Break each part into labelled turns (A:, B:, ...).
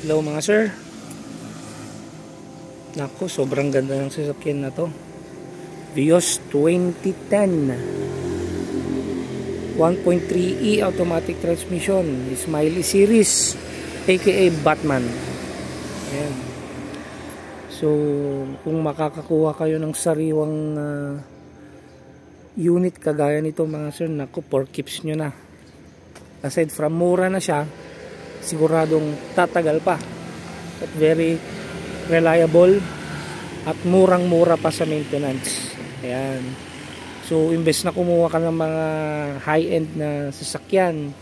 A: Hello mga sir. Naku, sobrang ganda ng sasakyan na to. Vios 2010 1.3E automatic transmission, Smiley series, aka Batman. Ayan. So kung makakakuha kayo ng sariwang unit kagaya nito mga sir, naku, 4 keeps nyo na. Aside from mura na siya, siguradong tatagal pa at very reliable at murang-mura pa sa maintenance. Ayan. So imbes na kumuha ka ng mga high-end na sasakyan,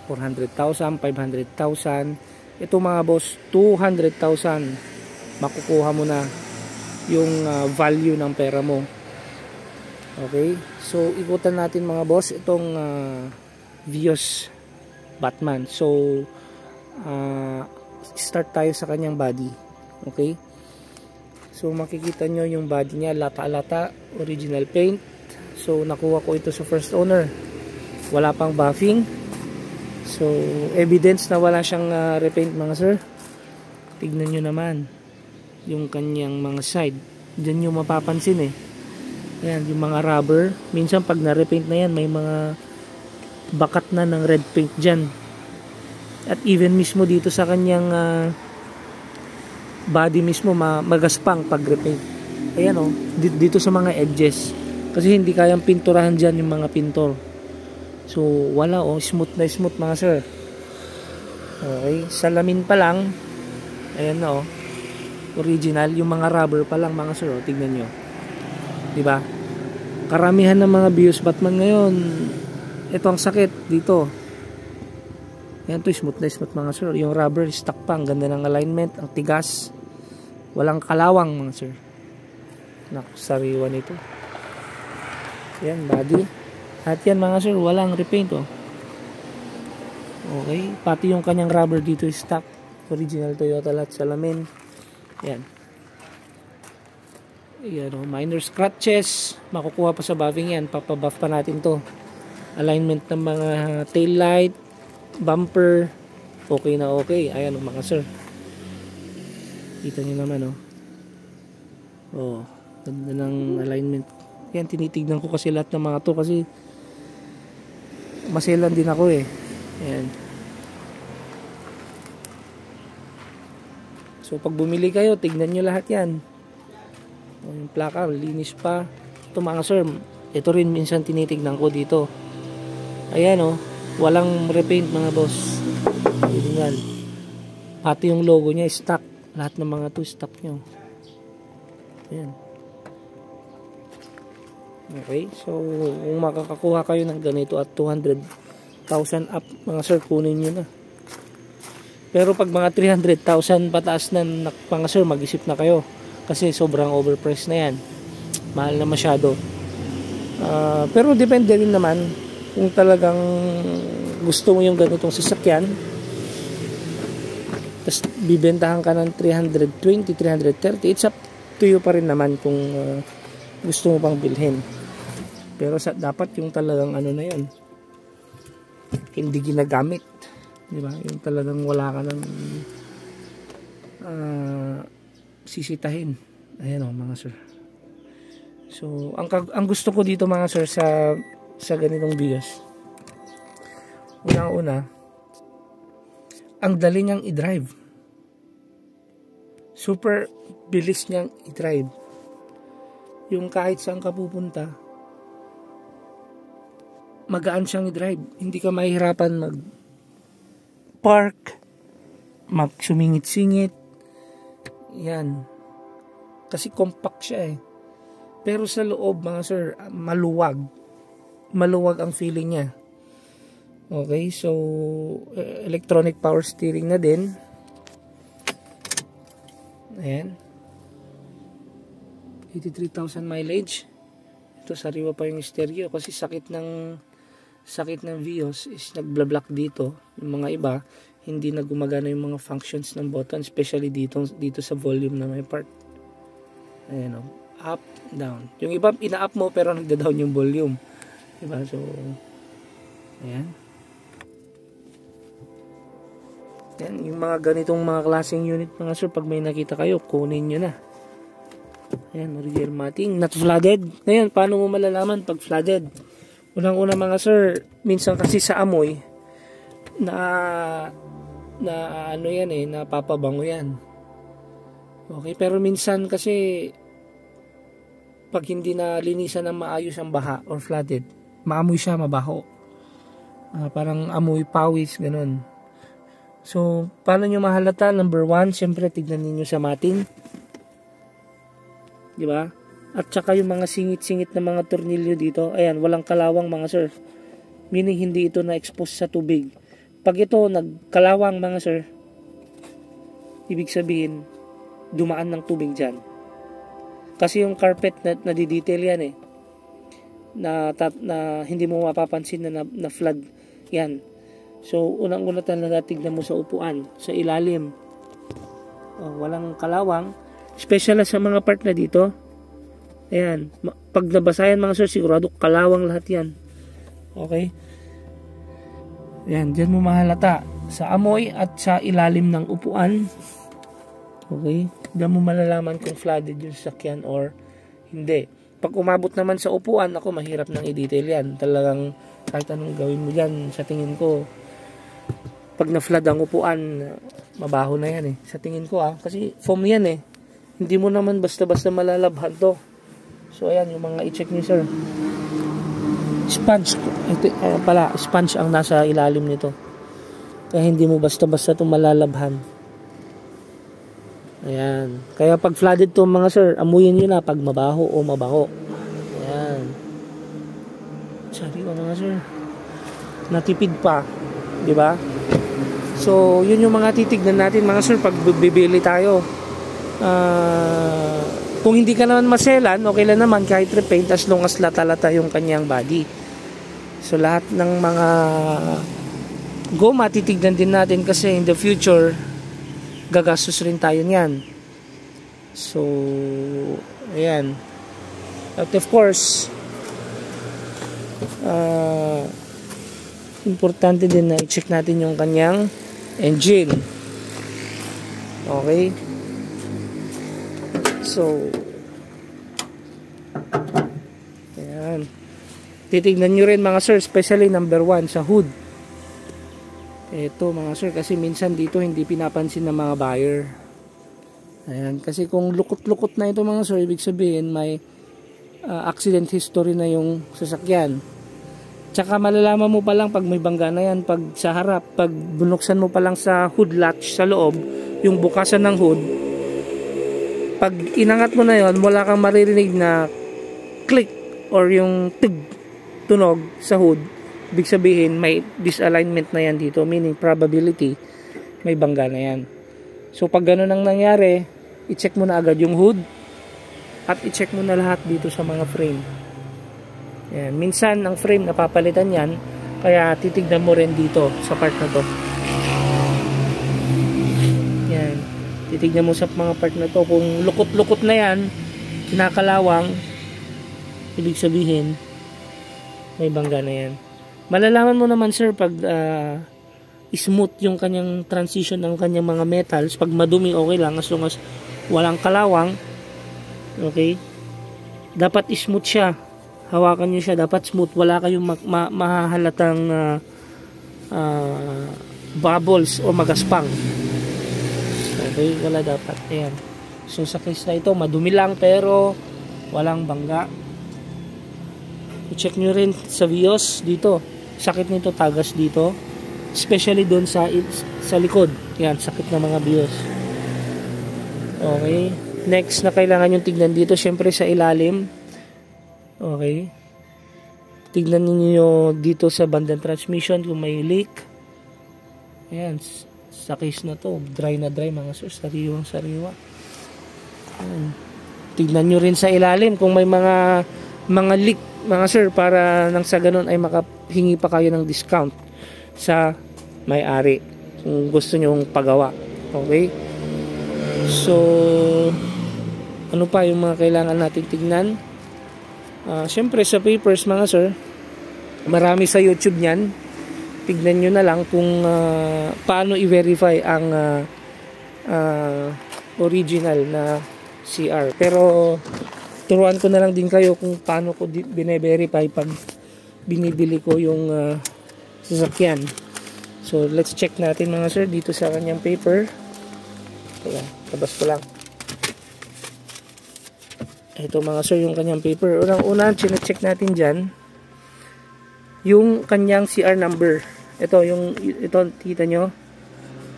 A: 400,000, 500,000, ito mga boss, 200,000 makukuha mo na yung value ng pera mo. Okay, so ikutan natin mga boss itong Vios Batman. So start tayo sa kanyang body. Okay, so makikita nyo yung body niya, lata-lata, original paint. So nakuha ko ito sa first owner, wala pang buffing. So evidence na wala siyang repaint mga sir. Tignan nyo naman yung kanyang mga side, dyan yung mapapansin eh. Ayan, yung mga rubber, minsan pag na-repaint na yan, may mga bakat na ng red paint dyan. At even mismo dito sa kanyang body mismo, magaspang pag repaint. Ayan o, dito sa mga edges, kasi hindi kayang pinturahan dyan yung mga pintor. So wala o, smooth na smooth mga sir. Okay, salamin pa lang, ayan na o, original. Yung mga rubber pa lang mga sir o, tignan nyo, diba? Karamihan ng mga Vios Batman ngayon, ito ang sakit dito. Yan to, smooth na smooth mga sir. Yung rubber stock pa, ang ganda ng alignment, ang tigas, walang kalawang mga sir. Naku, sariwa nito. Yan, body. At yan mga sir, walang repaint oh. Okay, pati yung kanyang rubber dito stock, original Toyota lahat, salamin. Yan. Yan o, minor scratches, makukuha pa sa buffing yan, papabuff pa natin to. Alignment ng mga tail light, bumper, okay na okay. Ayan o mga sir, kita nyo naman o. Oh, ganda ng alignment. Yan, tinitignan ko kasi lahat ng mga to kasi maselan din ako eh. Ayan. So pag bumili kayo, tignan nyo lahat yan. Yung plaka, linis pa. Ito mga sir, ito rin minsan tinitignan ko dito. Ayan o, walang repaint mga boss. Original. Pati yung logo niya stock. Lahat ng mga to stock nyo. Ayan. Okay, so kung makakakuha kayo ng ganito at 200,000 up mga sir, kunin nyo na. Pero pag mga 300,000 pataas na mga sir, mag-isip na kayo. Kasi sobrang overpriced na yan. Mahal na masyado. Pero depende rin naman kung talagang gusto mo yung ganitong sasakyan, tapos bibentahan ka ng 320, 330, it's up to you pa rin naman kung gusto mo pang bilhin. Pero dapat yung talagang ano na yun, hindi ginagamit, diba? Yung talagang wala ka ng sisitahin. Ayan o mga sir. So ang gusto ko dito mga sir sa ganitong Vios, unang-una, ang dali niyang i-drive. Super bilis niyang i-drive. Yung kahit saan ka pupunta, magaan siyang i-drive. Hindi ka mahihirapan mag-park, mag-sumingit-singit. Yan. Kasi compact siya eh. Pero sa loob mga sir, maluwag. Maluwag ang feeling niya. Okay, so electronic power steering na din. Ayan. 83,000 mileage. Ito sariwa pa yung stereo kasi sakit ng Vios is nagbla-block dito. Yung mga iba hindi na gumagana yung mga functions ng button, especially dito sa volume na may part. Ayan o, up, down. Yung iba ina-up mo pero nagda-down yung volume, diba? So ayan. Yan, yung mga ganitong mga klaseng unit mga sir, pag may nakita kayo, kunin nyo na. Ayan, original matting, not flooded. Ngayon, paano mo malalaman pag flooded? Unang-una mga sir, minsan kasi sa amoy, na ano yan napapabango yan. Okay, pero minsan kasi, pag hindi na linisan ng maayos ang baha or flooded, maamoy siya, mabaho. Parang amoy pawis, ganun. So, paano nyo mahalata? Number 1, siyempre tignan niyo sa matting. Di ba? At saka yung mga singit-singit na mga tornilyo dito, ayan, walang kalawang mga sir. Meaning hindi ito na-expose sa tubig. Pag ito nagkalawang mga sir, ibig sabihin, dumaan ng tubig dyan. Kasi yung carpet na di-detail yan na hindi mo mapapansin na flood yan. So, unang-una talaga tignan mo sa upuan, sa ilalim. Walang kalawang. Special sa mga part na dito. Ayan. Pag nabasayan mga sir, sigurado kalawang lahat yan. Okay? Ayan. Diyan mo mahalata. Sa amoy at sa ilalim ng upuan. Okay? Diyan mo malalaman kung flooded yung sasakyan or hindi. Pag umabot naman sa upuan, ako mahirap nang i-detail yan. Talagang kahit anong gawin mo dyan, sa tingin ko, pag na-flood ang upuan, mabaho na yan sa tingin ko kasi foam yan hindi mo naman basta-basta malalabhan to. So ayan yung mga i-check niyo sir. Sponge sponge ang nasa ilalim nito, kaya hindi mo basta-basta to malalabhan. Ayan, kaya pag flooded to mga sir, amuyin nyo na pag mabaho o mabaho. Ayan, sorry mga sir, natipid pa, di ba? So, yun yung mga titignan natin mga sir pag bibili tayo. Kung hindi ka naman maselan, okay lang naman kahit repaint as long as lata-lata yung kanyang body. So, lahat ng mga goma titignan din natin kasi in the future, gagastos rin tayo niyan. So, ayan. At of course, importante din na i-check natin yung kanyang engine. Okay? So, ayan. Titignan nyo rin mga sir, especially number 1 sa hood. Ito mga sir, kasi minsan dito hindi pinapansin ng mga buyer. Ayan, kasi kung lukot-lukot na ito mga sir, ibig sabihin may accident history na yung sasakyan. Tsaka malalaman mo pa lang pag may bangga na yan, pag sa harap, pag bunuksan mo pa lang sa hood latch sa loob, yung bukasan ng hood, pag inangat mo na yon, wala kang maririnig na click or yung tunog sa hood. Ibig sabihin may disalignment na yan dito, meaning probability may bangga na yan. So pag gano'n ang nangyari, i-check mo na agad yung hood at i-check mo na lahat dito sa mga frame. Yan. Minsan ang frame napapalitan yan, kaya titignan mo rin dito sa part na to. Yan. Titignan mo sa mga part na to, kung lukot-lukot na yan, kinakalawang, ibig sabihin may bangga na yan. Malalaman mo naman sir pag smooth yung kanyang transition ng kanyang mga metals. Pag madumi okay lang, as long as walang kalawang, okay, dapat smooth siya. Hawakan nyo siya, dapat smooth. Wala kayong mahahalatang bubbles o magaspang. Okay, wala dapat. Ayan. So sa case na ito, madumi lang pero walang bangga. I-check nyo rin sa vios dito. Sakit nito, tagas dito. Especially doon sa likod. Yan, sakit na mga vios. Okay. Next na kailangan yung tignan dito, syempre sa ilalim. Okay. Tignan niyo dito sa bandang transmission kung may leak. Ayan. Sa case na to, dry na dry mga sir. Sariwang sariwa. Ayan. Tignan nyo rin sa ilalim kung may mga leak mga sir, para nang sa ganun ay makahingi pa kayo ng discount sa may-ari kung gusto nyong pagawa. Okay. So ano pa yung mga kailangan natin tignan? Syempre sa papers mga sir, marami sa YouTube niyan. tignan nyo na lang kung paano i-verify ang original na CR. Pero turuan ko na lang din kayo kung paano ko bine-verify pag binibili ko yung sasakyan. So let's check natin mga sir dito sa kanyang paper. Ayan, tabas ko lang. Ito mga sir yung kanyang paper. Unang-una, chinecheck natin dyan yung kanyang CR number. Ito, kita nyo.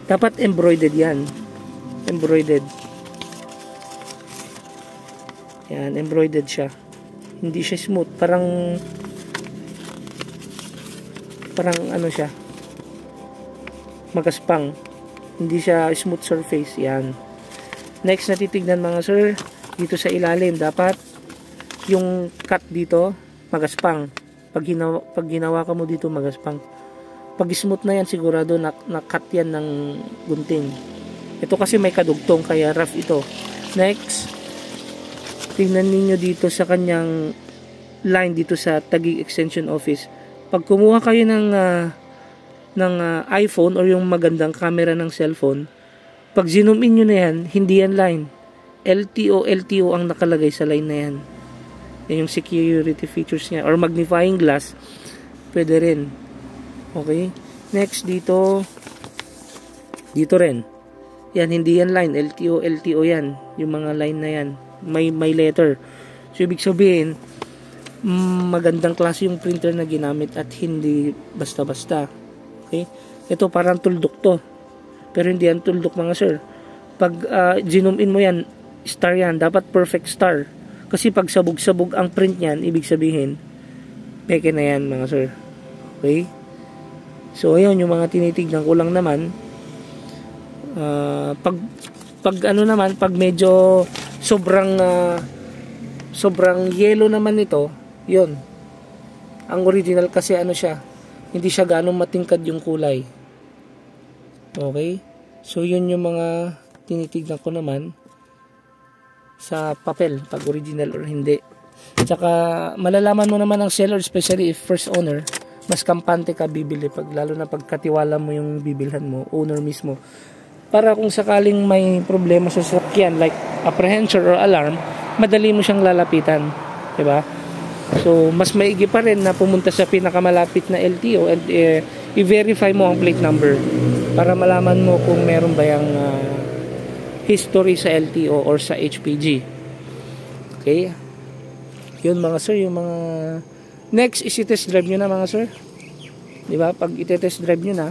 A: Dapat embroidered yan. Embroidered. Yan, embroidered siya. Hindi siya smooth. Parang ano siya. Magaspang. Hindi siya smooth surface. Yan. Next na titignan mga sir, dito sa ilalim, dapat yung cut dito, magaspang. Pag ginawa ka mo dito, magaspang. Pag smooth na yan, sigurado na-cut yan ng gunting. Ito kasi may kadugtong, kaya rough ito. Next, tingnan niyo dito sa kanyang line dito sa Taguig Extension Office. Pag kumuha kayo ng iPhone or yung magandang camera ng cellphone, pag zoom in nyo na yan, hindi yan line. LTO ang nakalagay sa line na yan. Yan yung security features niya. Or magnifying glass, pwede rin. Okay? Next, dito rin. Yan, hindi yan line. LTO yan. Yung mga line na yan. May letter. So, ibig sabihin, magandang klase yung printer na ginamit at hindi basta-basta. Okay? Ito parang tuldok to. Pero hindi yan tuldok mga sir. Pag zoom in mo yan, star yan. Dapat perfect star. Kasi pag sabog-sabog ang print niyan, ibig sabihin, peke na yan mga sir. Okay? So, ayun, yung mga tinitignan ko lang naman. Pag ano naman, pag medyo sobrang yellow naman ito, yun. Ang original kasi ano siya, hindi siya ganong matingkad yung kulay. Okay? So, yun yung mga tinitignan ko naman sa papel, pag original or hindi. Tsaka, malalaman mo naman ang seller, especially if first owner, mas kampante ka bibili, lalo na pagkatiwala mo yung bibilhan mo, owner mismo. Para kung sakaling may problema sa sasakyan, like apprehension or alarm, madali mo siyang lalapitan. Diba? So, mas maigi pa rin na pumunta sa pinakamalapit na LTO and i-verify mo ang plate number para malaman mo kung meron ba yung history sa LTO or sa HPG. Okay? Yun mga sir, yung mga next is i-test drive nyo na mga sir. Diba? Pag i-test drive nyo na,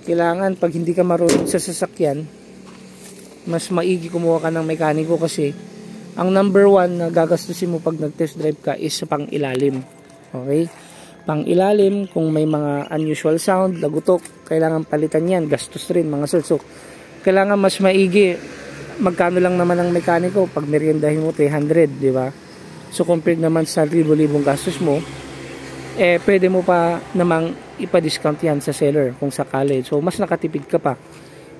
A: kailangan pag hindi ka marunong sa sasakyan, mas maigi kumuha ka ng mekaniko kasi ang number one na gagastusin mo pag nag-test drive ka is pang ilalim. Okay? Pang ilalim, kung may mga unusual sound, lagutok, kailangan palitan yan. Gastos rin mga sir. So, kailangan mas maigi. Magkano lang naman ang mekaniko pag meriendahin mo 300, di ba? So, compared naman sa libo-libong gastos mo, pwede mo pa namang ipa-discount yan sa seller kung sakali. So, mas nakatipid ka pa.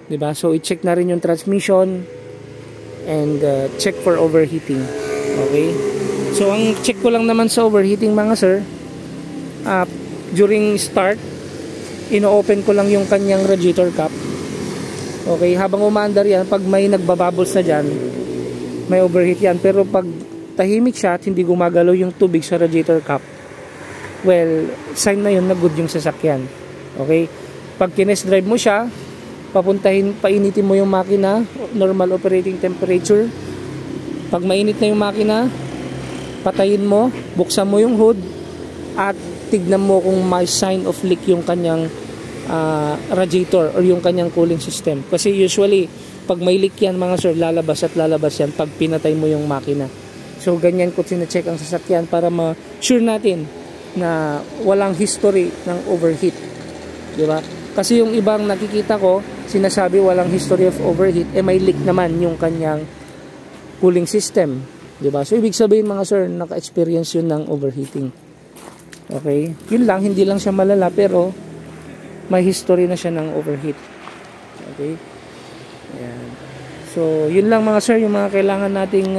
A: Di ba? So, i-check na rin yung transmission and check for overheating. Okay? So, ang check ko lang naman sa overheating mga sir, during start, ino-open ko lang yung kanyang radiator cap. Okay? Habang umaandar yan, pag may nagbabubbles na dyan, may overheat yan. Pero pag tahimik siya at hindi gumagalaw yung tubig sa radiator cap, well, sign na yun na good yung sasakyan. Okay? Pag kinest drive mo siya, painitin mo yung makina, normal operating temperature. Pag mainit na yung makina, patayin mo, buksan mo yung hood, at tignan mo kung may sign of leak yung kanyang radiator or yung kanyang cooling system. Kasi usually, pag may leak yan mga sir, lalabas at lalabas yan pag pinatay mo yung makina. So, ganyan ko sinecheck ang sasakyan para ma-sure natin na walang history ng overheat. Diba? Kasi yung ibang nakikita ko, sinasabi walang history of overheat, may leak naman yung kanyang cooling system. Diba? So, ibig sabihin mga sir, naka-experience yun ng overheating. Okay? Yun lang, hindi lang siya malala, pero may history na siya ng overheat. Okay? Ayan. So, yun lang mga sir, yung mga kailangan nating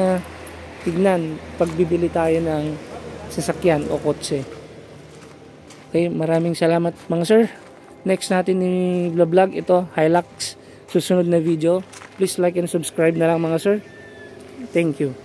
A: tignan pag bibili tayo ng sasakyan o kotse. Okay? Okay, maraming salamat mga sir. Next natin ni vlog ito, Hilux. Susunod na video. Please like and subscribe na lang mga sir. Thank you.